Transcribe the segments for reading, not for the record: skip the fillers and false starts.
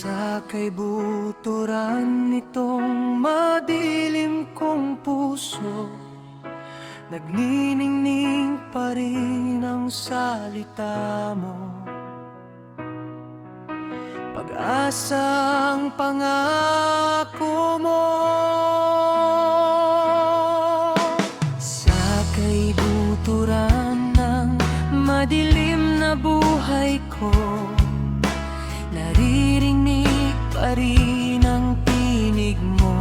Sa kaibuturan nitong madilim kong puso, nagniningning pa rin ang salita mo. Pag-asang pangako mo. Sa kaibuturan ng madilim na buhay ko, naririnig pa rin ang tinig mo.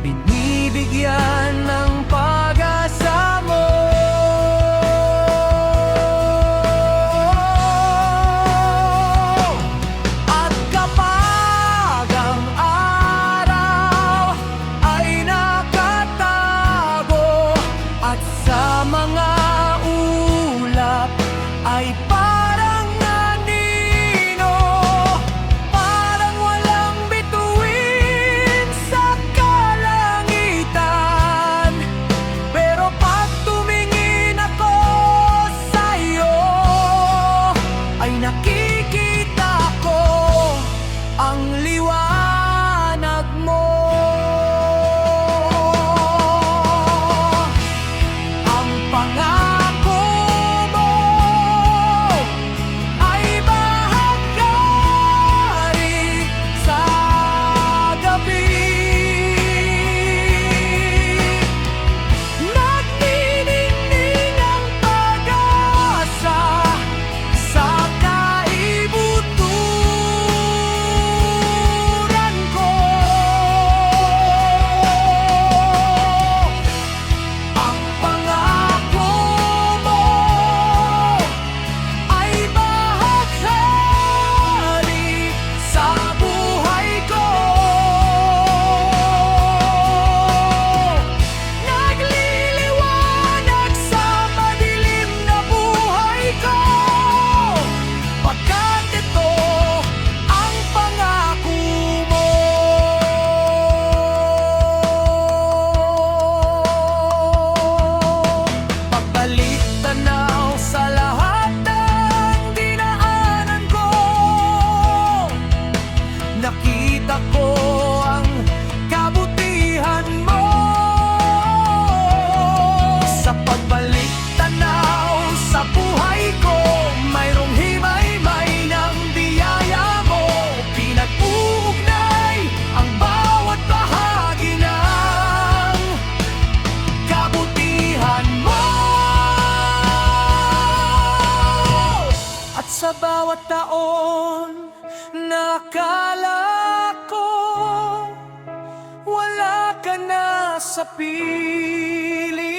Binibigyan ng pag-asa mo. At kapag ang araw ay nakatago at sa mga ulap ay parang anino, parang walang bituin sa kalangitan. Pero pag tumingin ako sa'yo, ay nakikita ko ang liwanag mo. Ang pangako mo ay bahaghari sa gabi. Nagniningning ang pag-asa sa kaibuturan ko. Ang pangako mo ay bahaghari sa buhay ko. Nagliliwanag sa madilim na buhay ko, pagkat ito ang pangako mo. Pagbalik tanaw sa lahat ng dinaanan ko, nakita ko ang kabutihan mo. Sa pagbalik tanaw sa buhay ko, mayroong himay-may ng biyaya mo. Pinag-uugnay ang bawat bahagi ng kabutihan mo. At sa bawat taon na akala ko wala ka na sa piling